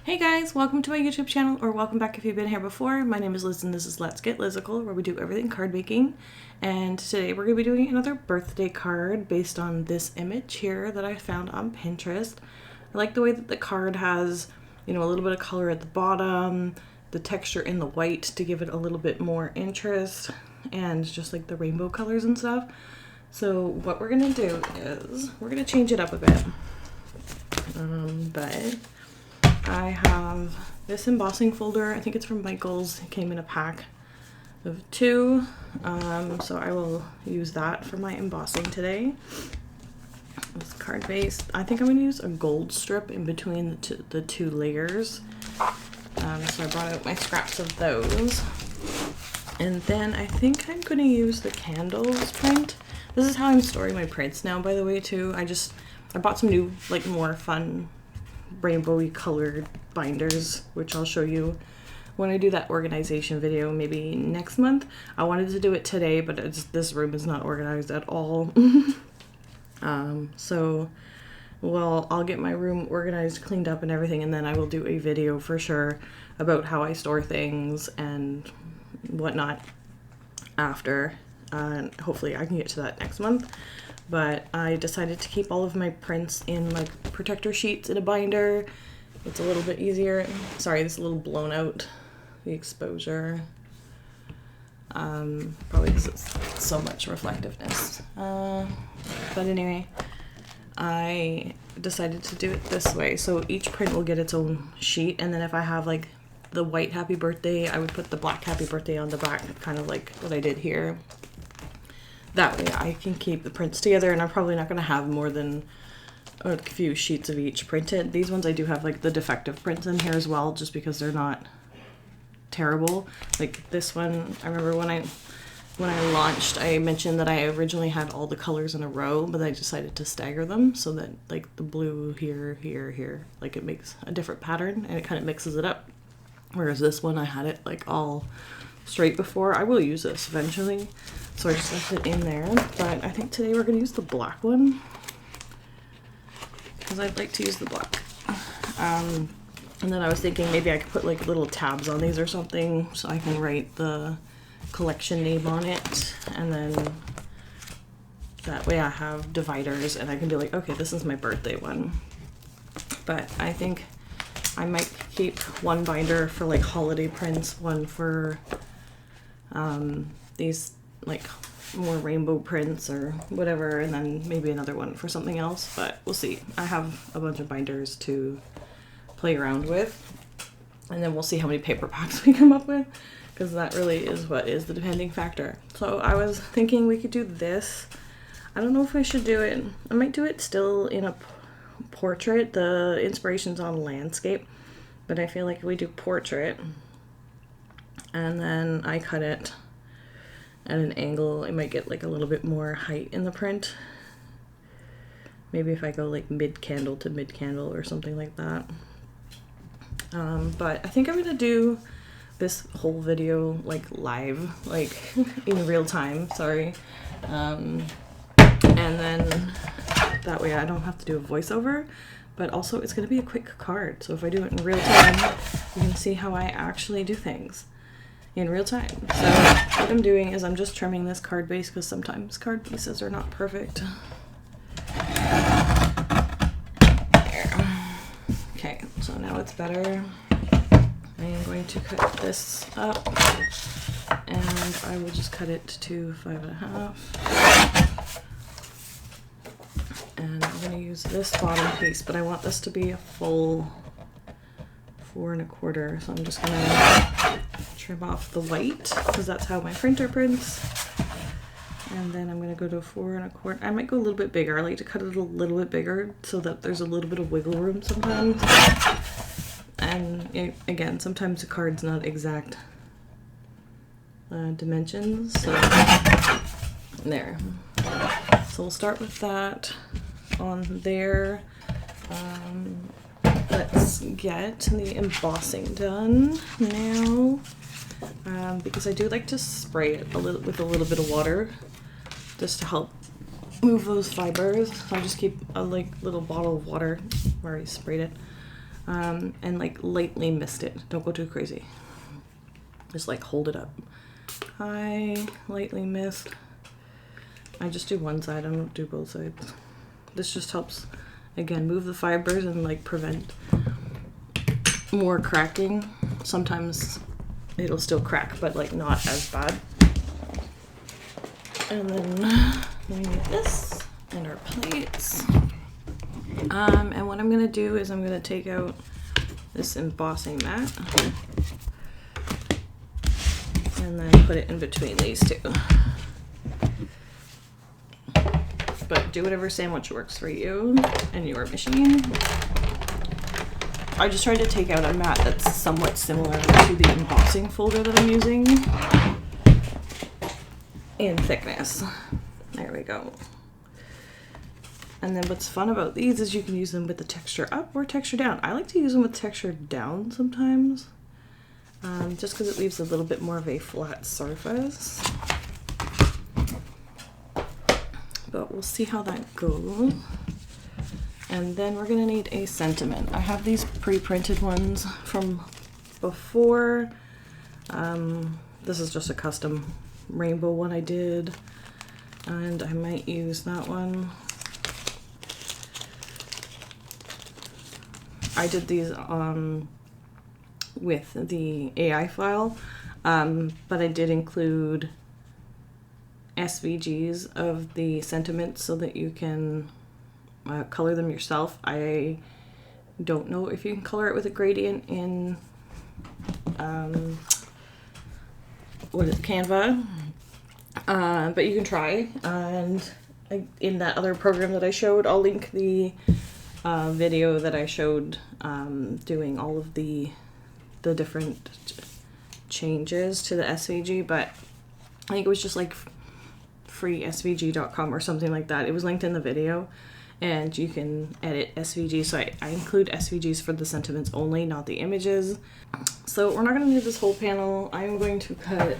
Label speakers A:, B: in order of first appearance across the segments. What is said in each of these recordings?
A: Hey guys, welcome to my YouTube channel, or welcome back if you've been here before. My name is Liz and this is Let's Get Lizicle, where we do everything card making. And today we're going to be doing another birthday card based on this image here that I found on Pinterest. I like the way that the card has, a little bit of color at the bottom, the texture in the white to give it a little bit more interest, and just like the rainbow colors and stuff. So what we're going to do is we're going to change it up a bit. But I have this embossing folder. I think it's from Michael's. It came in a pack of 2. So I will use that for my embossing today. It's card based. I think I'm going to use a gold strip in between the two layers. So I brought out my scraps of those. And then I think I'm going to use the candles print. This is how I'm storing my prints now, by the way, too. I bought some new, more fun rainbowy colored binders, which I'll show you when I do that organization video maybe next month. I wanted to do it today, but this room is not organized at all. I'll get my room organized, cleaned up and everything, and then I will do a video for sure about how I store things and whatnot after. Hopefully I can get to that next month. But I decided to keep all of my prints in protector sheets in a binder. It's a little bit easier. Sorry, this is a little blown out, the exposure. Probably because it's so much reflectiveness. But anyway, I decided to do it this way. So each print will get its own sheet, and then if I have the white happy birthday, I would put the black happy birthday on the back, kind of like what I did here. That way I can keep the prints together, and I'm probably not going to have more than a few sheets of each printed. These ones I do have the defective prints in here as well, just because they're not terrible. Like this one, I remember when I launched, I mentioned that I originally had all the colors in a row, but I decided to stagger them so that the blue here, it makes a different pattern and it kind of mixes it up. Whereas this one, I had it all straight before. I will use this eventually, so I just left it in there. But I think today we're going to use the black one because I'd like to use the black. And then I was thinking maybe I could put little tabs on these or something so I can write the collection name on it, and then that way I have dividers and I can be okay, this is my birthday one. But I think I might keep one binder for holiday prints, one for these more rainbow prints or whatever, and then maybe another one for something else, but we'll see. I have a bunch of binders to play around with, and then we'll see how many paper packs we come up with, because that really is what is the depending factor. So I was thinking we could do this. I don't know if I should do it. I might do it still in a portrait. The inspiration's on landscape, but I feel like if we do portrait and then I cut it at an angle, it might get a little bit more height in the print. Maybe if I go mid candle to mid candle or something like that. But I think I'm gonna do this whole video live, in real time, sorry. And then that way I don't have to do a voiceover, but also it's gonna be a quick card. So if I do it in real time, you can see how I actually do things in real time. So what I'm doing is I'm just trimming this card base, because sometimes card pieces are not perfect. There. Okay, so now it's better. I am going to cut this up, and I will just cut it to 5.5. And I'm going to use this bottom piece, but I want this to be a full 4.25. So I'm just going to trim off the white, because that's how my printer prints. And then I'm going to go to 4.25. I might go a little bit bigger. I like to cut it a little bit bigger so that there's a little bit of wiggle room sometimes. And again, sometimes the card's not exact dimensions. So there. So we'll start with that on there. Let's get the embossing done now, because I do like to spray it with a little bit of water just to help move those fibers. So I just keep a little bottle of water where I sprayed it. and like lightly mist it. Don't go too crazy. Just like hold it up high, lightly mist. I just do one side, I don't do both sides. This just helps, again, move the fibers and like prevent more cracking. Sometimes it'll still crack, but like not as bad. And then we need this and our plates. And what I'm gonna do is I'm gonna take out this embossing mat and then put it in between these two. But do whatever sandwich works for you and your machine. I just tried to take out a mat that's somewhat similar to the embossing folder that I'm using in thickness. There we go. And then what's fun about these is you can use them with the texture up or texture down. I like to use them with texture down sometimes, just because it leaves a little bit more of a flat surface. But we'll see how that goes. And then we're gonna need a sentiment. I have these pre-printed ones from before. This is just a custom rainbow one I did, and I might use that one. I did these with the AI file, but I did include SVGs of the sentiments so that you can color them yourself. I don't know if you can color it with a gradient in Canva, but you can try. And in that other program that I showed, I'll link the video that I showed doing all of the different changes to the SVG, but I think it was just like freesvg.com or something like that. It was linked in the video, and you can edit SVGs. So I include SVGs for the sentiments only, not the images. So we're not going to do this whole panel. I'm going to cut,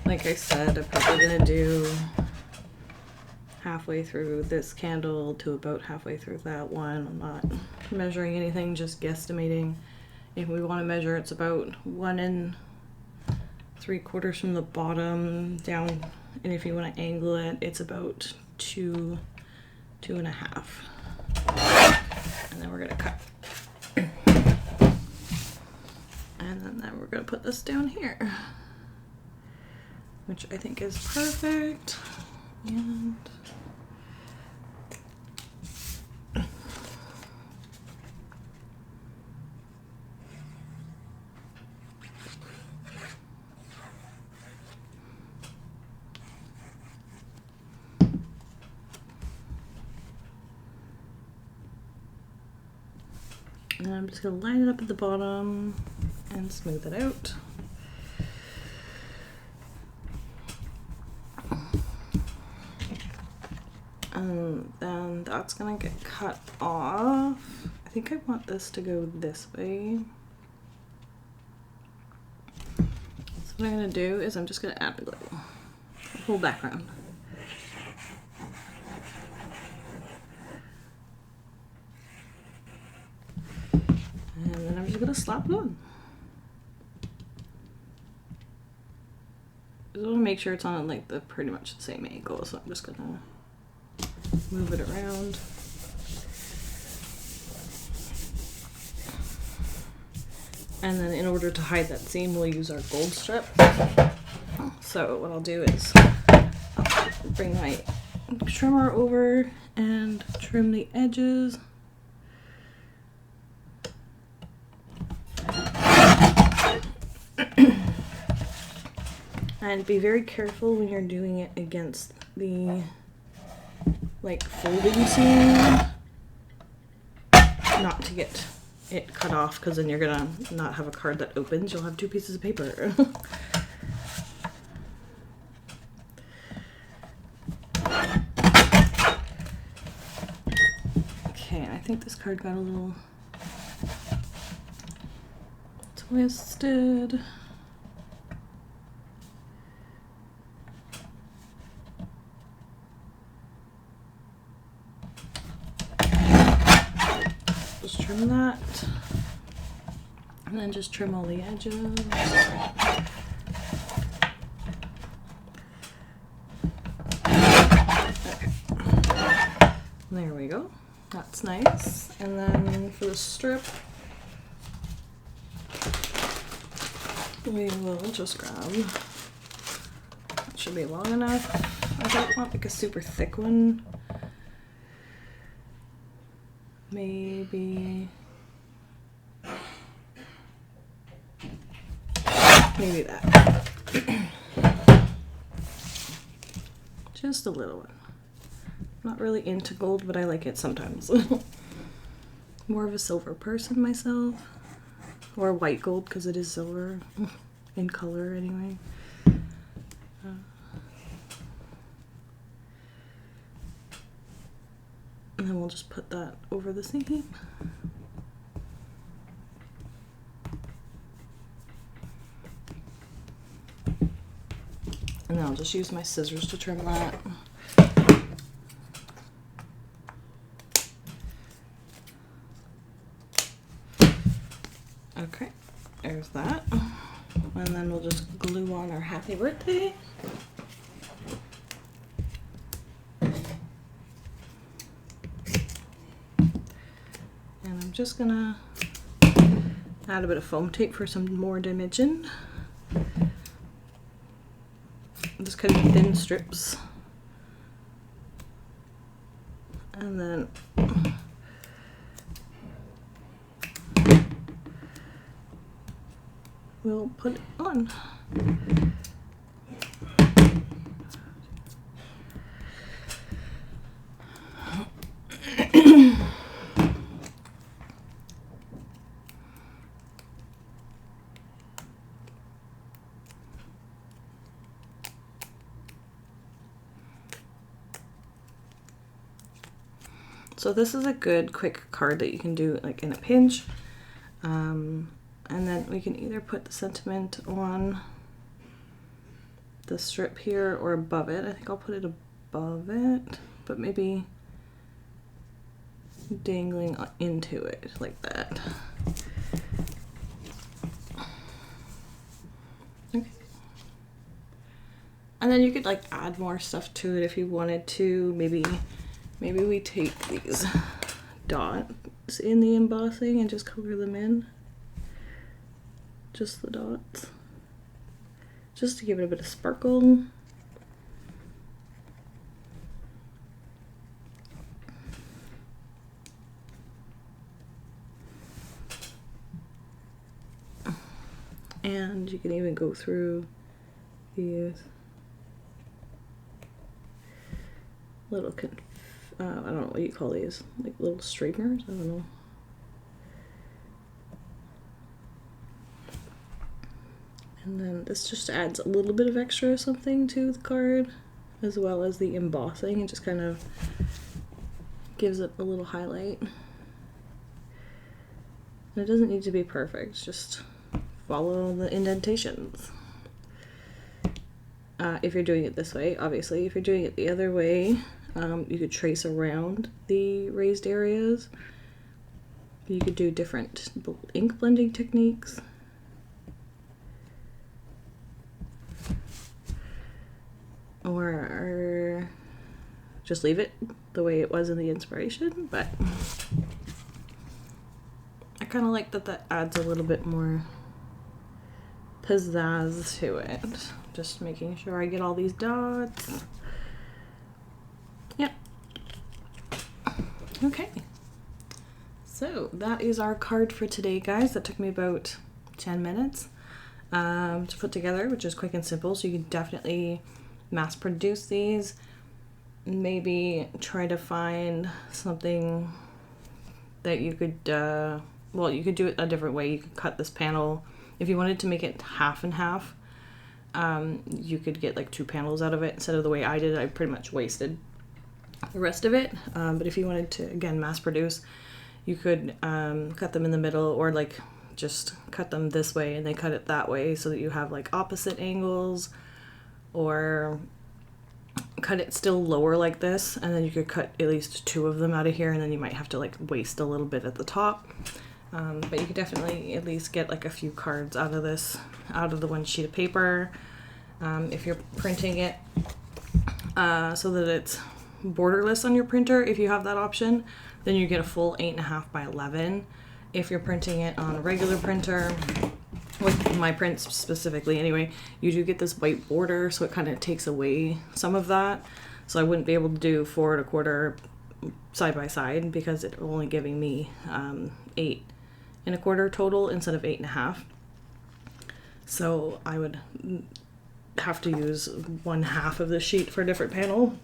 A: like I said, I'm probably going to do halfway through this candle to about halfway through that one. I'm not measuring anything, just guesstimating. If we want to measure, it's about 1 3/4 from the bottom down, and if you want to angle it, it's about 2 2.5. And then we're gonna cut, and then we're gonna put this down here, which I think is perfect. And I'm just going to line it up at the bottom and smooth it out. And then that's going to get cut off. I think I want this to go this way. So what I'm going to do is I'm just going to add the glue, the whole background. And then I'm just gonna slap it on. I just want to make sure it's on like the pretty much the same angle, so I'm just gonna move it around. And then in order to hide that seam, we'll use our gold strip. So what I'll do is I'll bring my trimmer over and trim the edges. And be very careful when you're doing it against the like folding seam, not to get it cut off, because then you're gonna not have a card that opens. You'll have 2 pieces of paper. Okay, I think this card got a little twisted. Just trim that. And then just trim all the edges. Okay. There we go. That's nice. And then for the strip, we will just grab, that should be long enough. I don't want like a super thick one. Maybe that. Just a little one. Not really into gold, but I like it sometimes. More of a silver person myself. Or white gold, because it is silver in color anyway. And then we'll just put that over the seam. And then I'll just use my scissors to trim that. Okay, there's that. And then we'll just glue on our happy birthday. And I'm just gonna add a bit of foam tape for some more dimension. Just cutting thin strips. And then we'll put it on. So this is a good quick card that you can do like in a pinch. And then we can either put the sentiment on the strip here or above it. I think I'll put it above it, but maybe dangling into it like that. Okay. And then you could like add more stuff to it if you wanted to. Maybe we take these dots in the embossing and just color them in. Just the dots. Just to give it a bit of sparkle. And you can even go through these little, I don't know what you call these, like little streamers, I don't know. And then this just adds a little bit of extra something to the card, as well as the embossing. It just kind of gives it a little highlight. And it doesn't need to be perfect, just follow the indentations. If you're doing it this way, obviously. If you're doing it the other way, you could trace around the raised areas. You could do different ink blending techniques. Or just leave it the way it was in the inspiration, but I kind of like that adds a little bit more pizzazz to it. Just making sure I get all these dots. Yep. Okay. So that is our card for today, guys. That took me about 10 minutes to put together, which is quick and simple. So you can definitely mass produce these. Maybe try to find something that you could, well, you could do it a different way. You could cut this panel. If you wanted to make it half and half, you could get like 2 panels out of it instead of the way I did. I pretty much wasted the rest of it. But if you wanted to, again, mass produce, you could cut them in the middle, or like just cut them this way and then cut it that way so that you have like opposite angles. Or cut it still lower like this, and then you could cut at least 2 of them out of here, and then you might have to like waste a little bit at the top. But you could definitely at least get like a few cards out of this, out of the one sheet of paper. If you're printing it so that it's borderless on your printer, if you have that option, then you get a full 8.5 by 11. If you're printing it on a regular printer, with my prints specifically anyway, you do get this white border, so it kind of takes away some of that. So I wouldn't be able to do 4 1/4 side by side because it's only giving me 8 1/4 total instead of 8.5. So I would have to use 1/2 of the sheet for a different panel,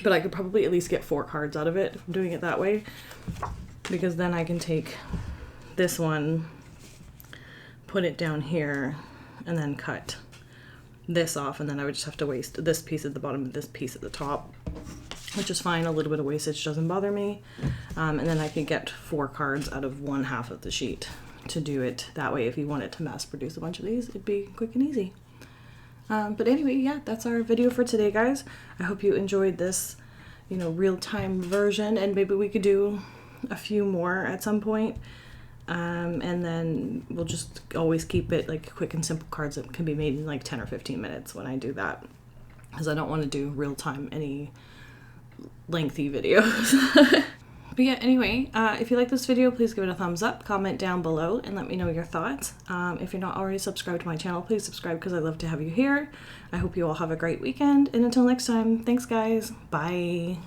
A: but I could probably at least get 4 cards out of it if I'm doing it that way, because then I can take this one, put it down here, and then cut this off, and then I would just have to waste this piece at the bottom and this piece at the top, which is fine. A little bit of wastage doesn't bother me. And then I can get 4 cards out of 1/2 of the sheet to do it that way. If you wanted to mass produce a bunch of these, it'd be quick and easy. But anyway, yeah, that's our video for today, guys. I hope you enjoyed this, you know, real-time version, and maybe we could do a few more at some point. And then we'll just always keep it like quick and simple cards that can be made in like 10 or 15 minutes when I do that, because I don't want to do real time any lengthy videos. But yeah, anyway, if you like this video, please give it a thumbs up, comment down below, and let me know your thoughts. If you're not already subscribed to my channel, please subscribe because I love to have you here. I hope you all have a great weekend, and until next time, thanks guys, bye.